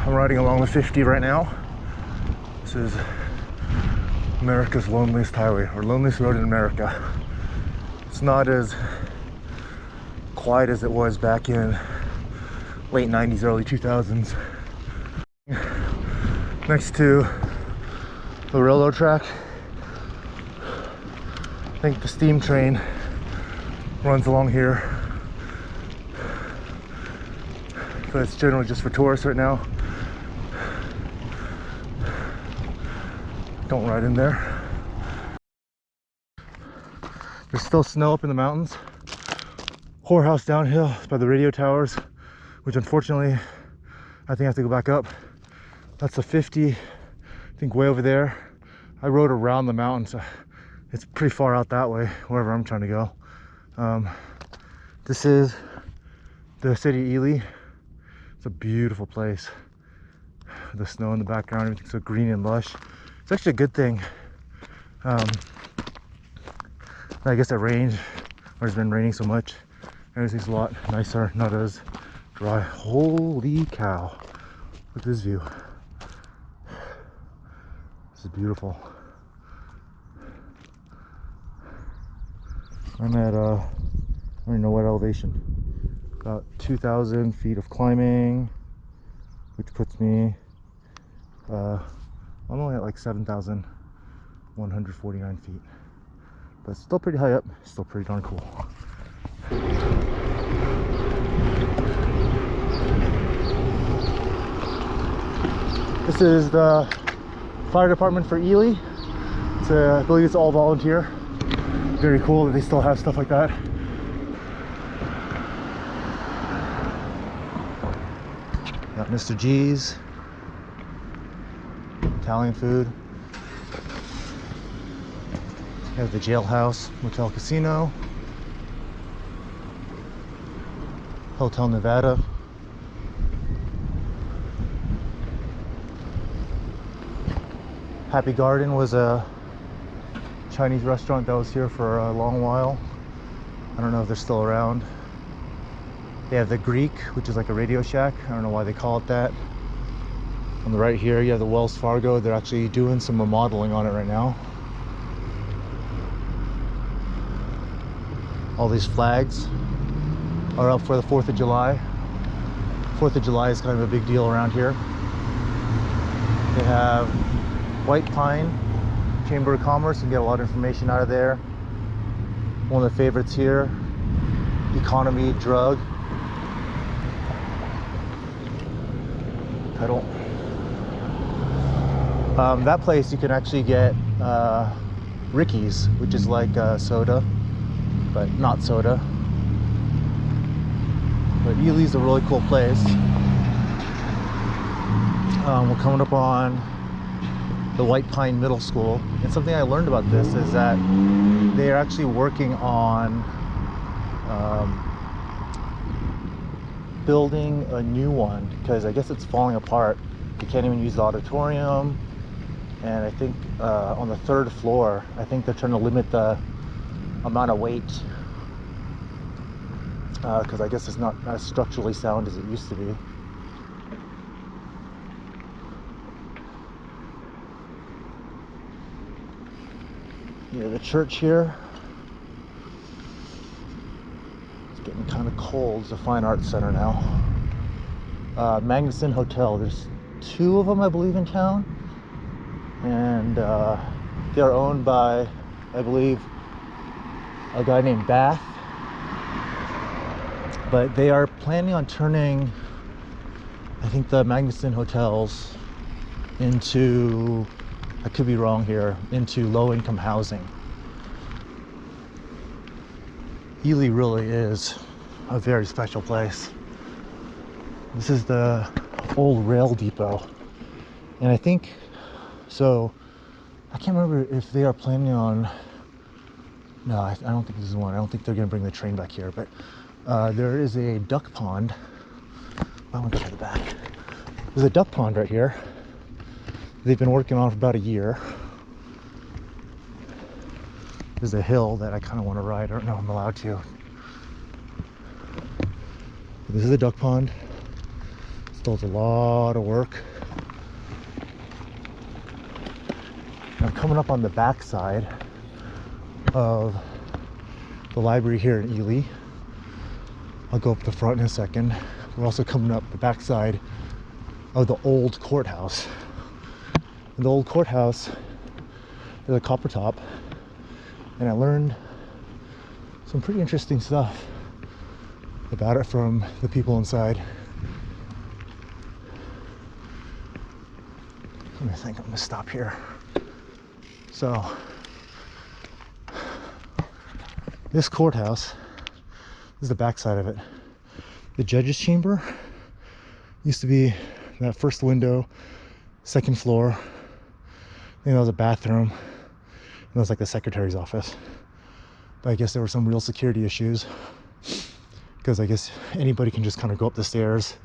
I'm riding along the 50 right now. This is America's loneliest highway, or loneliest road in America. It's not as quiet as it was back in late 90s, early 2000s. Next to the railroad track. I think the steam train runs along here. But it's generally just for tourists right now. Don't ride in there. There's still snow up in the mountains. Courthouse downhill by the radio towers, which unfortunately I think I have to go back up. That's a 50, I think way over there. I rode around the mountain, so it's pretty far out that way, wherever I'm trying to go. This is the city of Ely. It's a beautiful place. The snow in the background, everything's so green and lush. It's actually a good thing. I guess it rained, or it's been raining so much. Everything's a lot nicer, not as dry. Holy cow. Look at this view. This is beautiful. I'm at, I don't even know what elevation. About 2,000 feet of climbing, which puts me, I'm only at like 7,149 feet. But it's still pretty high up, still pretty darn cool. This is the fire department for Ely. It's I believe it's all volunteer. Very cool that they still have stuff like that. Got Mr. G's, Italian food. We have the Jailhouse Motel Casino, Hotel Nevada. Happy Garden was a Chinese restaurant that was here for a long while. I don't know if they're still around. They have the Greek, which is like a Radio Shack. I don't know why they call it that. On the right here, you have the Wells Fargo. They're actually doing some remodeling on it right now. All these flags are up for the 4th of July. 4th of July is kind of a big deal around here. They have White Pine Chamber of Commerce. You can get a lot of information out of there. One of the favorites here, Economy Drug. Pedal. That place you can actually get Ricky's, which is like soda, but not soda. But Ely's a really cool place. We're coming up on the White Pine Middle School, and something I learned about this is that they are actually working on building a new one, because I guess it's falling apart. You can't even use the auditorium, and I think on the 3rd floor, I think they're trying to limit the amount of weight, because I guess it's not as structurally sound as it used to be. Yeah, the church here. It's getting kind of cold. It's a fine arts center now. Magnuson Hotel. There's 2 of them, I believe, in town, and they are owned by, I believe, a guy named Bath. But they are planning on turning, I think, the Magnuson hotels into, I could be wrong here, into low-income housing. Ely really is a very special place. This is the old rail depot, and I think, so I can't remember if they are planning on, no, I don't think this is one. I don't think they're going to bring the train back here, but there is a duck pond. I want to go to the back. There's a duck pond right here. They've been working on it for about a year. There's a hill that I kind of want to ride. I don't know if I'm allowed to. This is a duck pond. It's Still a lot of work. I'm coming up on the back side of the library here in Ely. I'll go up the front in a second. We're also coming up the back side of the old courthouse. In the old courthouse, there's a copper top, and I learned some pretty interesting stuff about it from the people inside. Let me think, I'm gonna stop here. So, this courthouse, this is the back side of it. The judge's chamber used to be that first window, second floor. I think that was a bathroom. And that was like the secretary's office. But I guess there were some real security issues, because I guess anybody can just kind of go up the stairs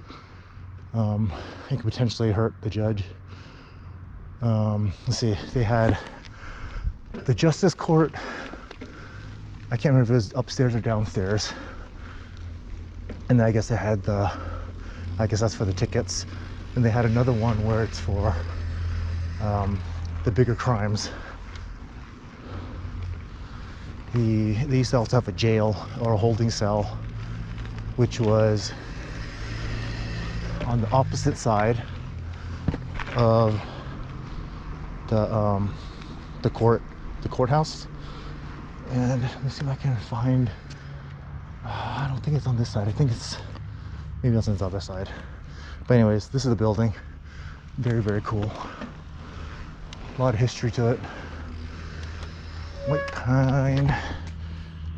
and could potentially hurt the judge. Let's see, they had the justice court. I can't remember if it was upstairs or downstairs. And then I guess they had I guess that's for the tickets. And they had another one where it's for the bigger crimes. They used to also have a jail or a holding cell, which was on the opposite side of the courthouse. And let me see if I can find. I don't think it's on this side. I think it's maybe it's on the other side. But anyways, this is the building. Very, very cool. A lot of history to it. White Pine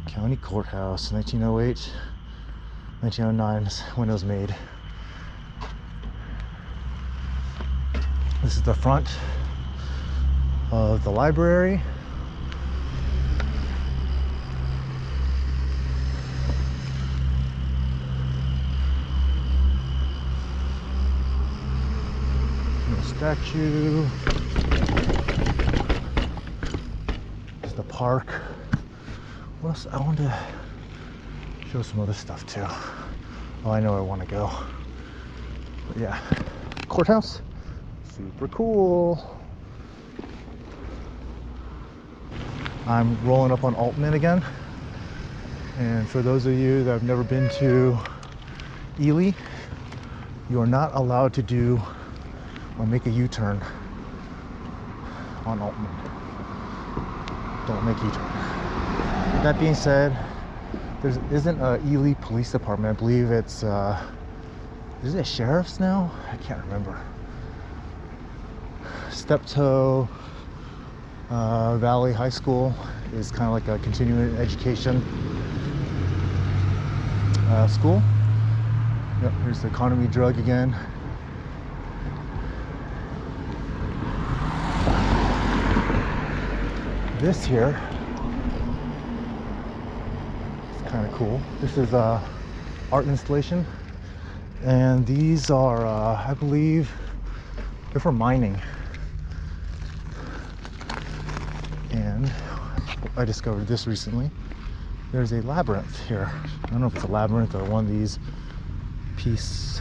County Courthouse, 1908, 1909 is when it was made. This is the front of the library. Statue. It's the park. What else? I want to show some other stuff too. Oh, I know where I want to go. But yeah, courthouse, super cool. I'm rolling up on Altman again. And for those of you that have never been to Ely, you are not allowed to do or make a U-turn on Altman. Don't make a U-turn. That being said, there isn't a Ely Police Department. I believe it's, is it sheriff's now? I can't remember. Steptoe Valley High School is kind of like a continuing education school. Yep, here's the economy drug again. This here is kind of cool. This is a art installation, and these are I believe they're for mining. And I discovered this recently. There's a labyrinth here. I don't know if it's a labyrinth or one of these piece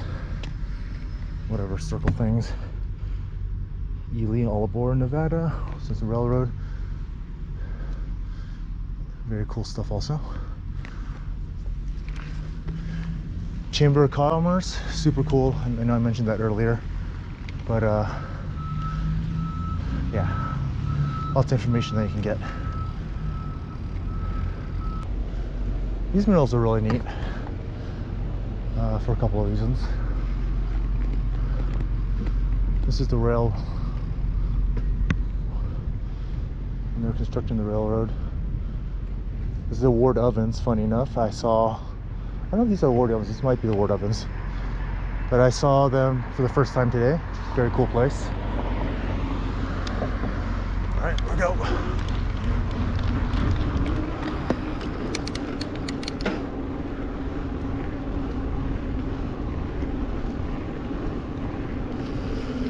whatever circle things. Ely, all aboard Nevada. So it's a railroad. Very cool stuff also. Chamber of Commerce, super cool. I know I mentioned that earlier, but yeah, lots of information that you can get. These murals are really neat for a couple of reasons. This is the rail, and they're constructing the railroad. This is the Ward ovens, funny enough. I don't know if these are Ward ovens, this might be the Ward ovens. But I saw them for the first time today. Very cool place. All right, we go.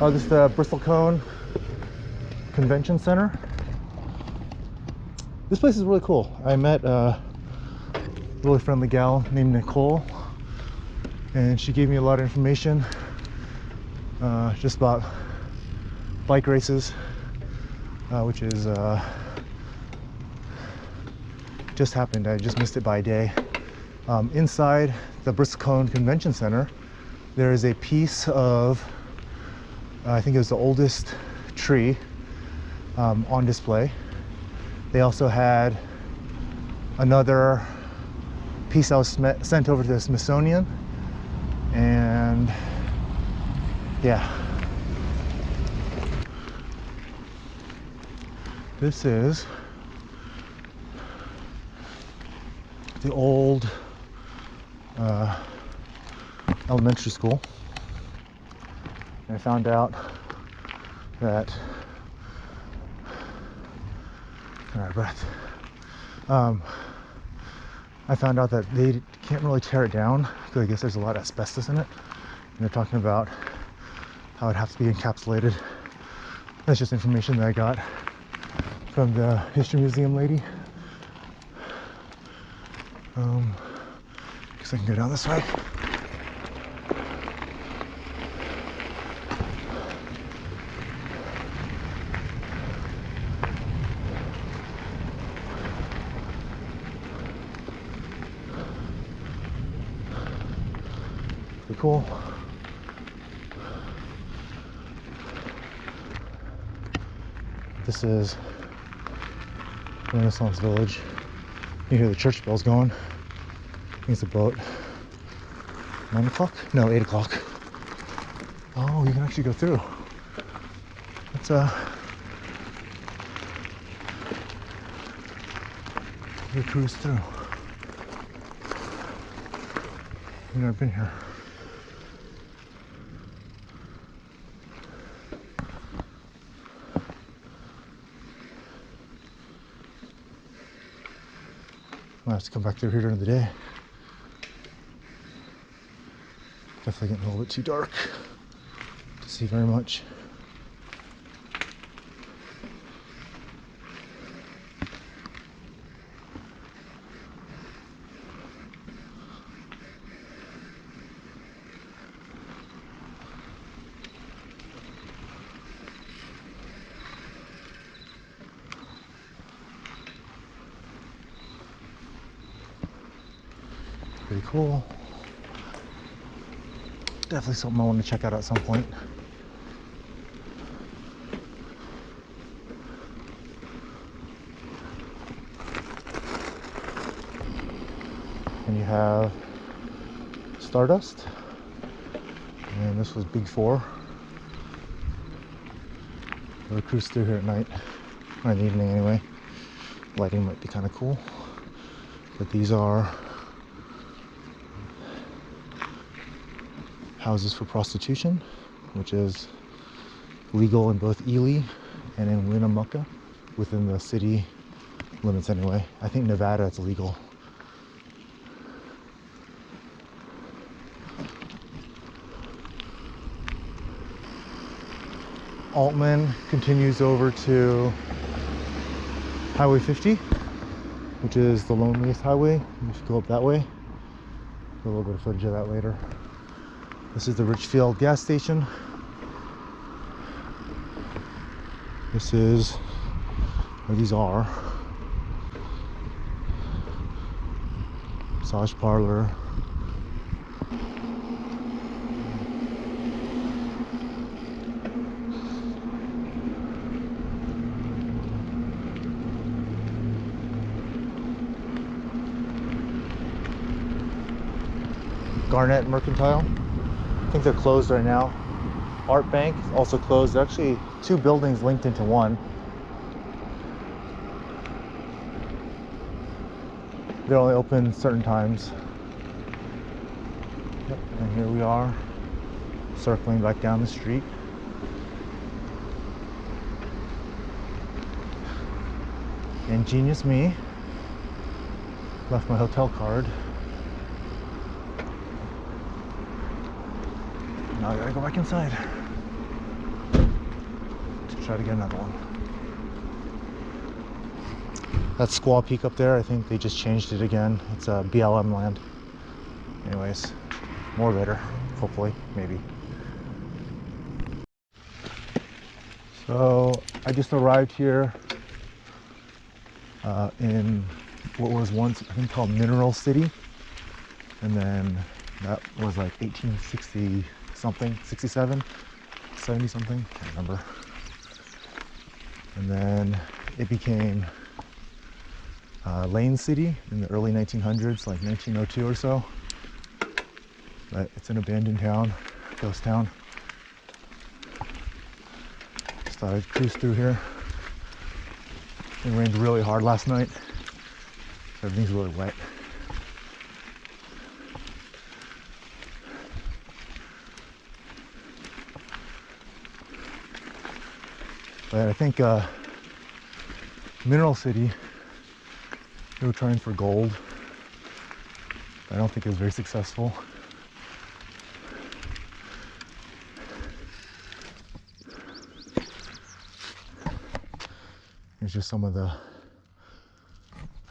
Oh, this is the Bristol Cone Convention Center. This place is really cool. I met a really friendly gal named Nicole, and she gave me a lot of information just about bike races, which is just happened. I just missed it by a day. Inside the Bristlecone Convention Center, there is a piece of, I think it was the oldest tree on display. They also had another piece that was sent over to the Smithsonian, and yeah. This is the old elementary school. And I found out that, all right, breath. I found out that they can't really tear it down because I guess there's a lot of asbestos in it. And they're talking about how it has to be encapsulated. That's just information that I got from the history museum lady. Guess I can go down this way. Pretty cool. This is Renaissance Village. You hear the church bells going. I think it's about 9 o'clock? No, 8 o'clock. Oh, you can actually go through. That's you cruise through. I've never been here. I'll have to come back through here during the day. Definitely getting a little bit too dark to see very much. Pretty cool. Definitely something I want to check out at some point. And you have Stardust, and this was Big 4. We'll cruise through here at night, or in the evening anyway. Lighting might be kind of cool, but these are houses for prostitution, which is legal in both Ely and in Winnemucca, within the city limits anyway. I think Nevada it's illegal. Altman continues over to Highway 50, which is the loneliest highway. You should go up that way. A little bit of footage of that later. This is the Richfield gas station. This is where these are. Massage parlor. Garnet Mercantile. I think they're closed right now. Art Bank is also closed. There are actually two buildings linked into one. They're only open certain times. Yep. And here we are, circling back down the street. Ingenious me. Left my hotel card. Now I gotta go back inside to try to get another one. That's Squaw Peak up there. I think they just changed it again. It's a BLM land. Anyways, more later, hopefully, maybe. So I just arrived here in what was once, I think, called Mineral City. And then that was like 1860 something, 67, 70 something, can't remember. And then it became Lane City in the early 1900s, like 1902 or so. But it's an abandoned town, ghost town. Just thought I'd cruise through here. It rained really hard last night, so everything's really wet. But I think Mineral City, they were trying for gold. I don't think it was very successful. Here's just some of the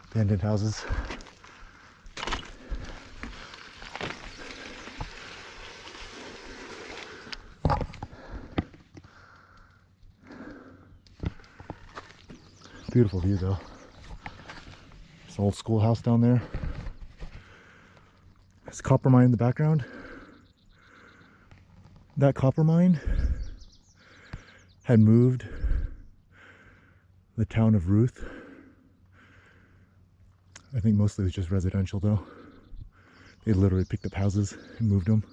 abandoned houses. Beautiful view though. There's an old schoolhouse down there. There's a copper mine in the background. That copper mine had moved the town of Ruth. I think mostly it was just residential though. They literally picked up houses and moved them.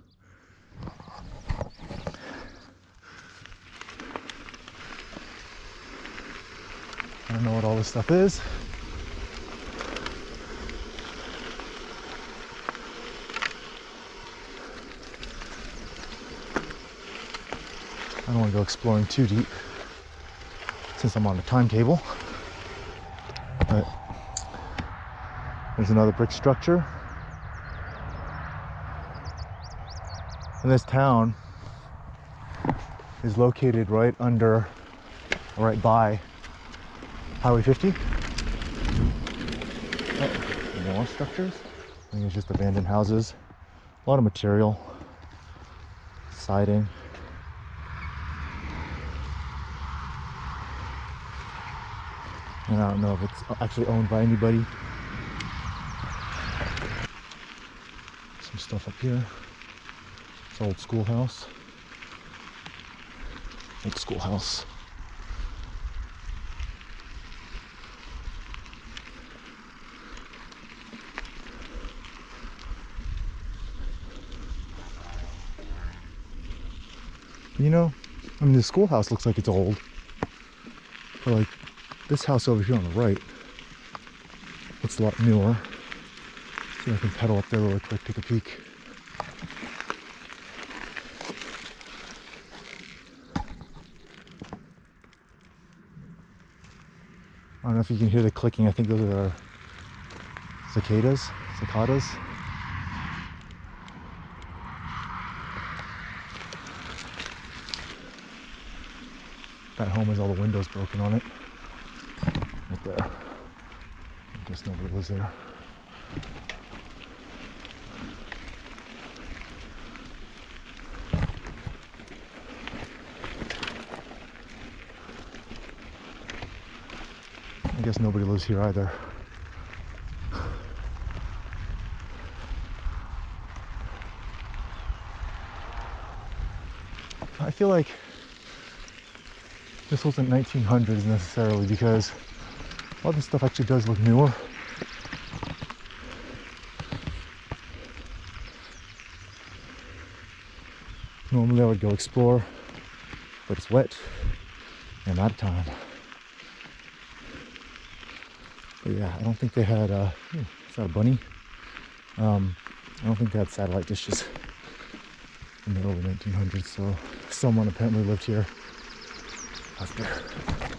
I don't know what all this stuff is. I don't want to go exploring too deep since I'm on a timetable. But there's another brick structure. And this town is located right under, or right by Highway 50. Oh, more structures. I think it's just abandoned houses. A lot of material, siding. And I don't know if it's actually owned by anybody. Some stuff up here. It's an old schoolhouse. Old schoolhouse. You know, I mean, the schoolhouse looks like it's old. But like this house over here on the right looks a lot newer. See if I can pedal up there really quick, take a peek. I don't know if you can hear the clicking. I think those are cicadas. That home has all the windows broken on it. Right there. I guess nobody lives there. I guess nobody lives here either. I feel like this wasn't 1900s necessarily, because a lot of this stuff actually does look newer. Normally I would go explore, but it's wet and I'm out of time. But yeah, I don't think they had, is that a bunny? I don't think they had satellite dishes in the early 1900s, so someone apparently lived here. Out there.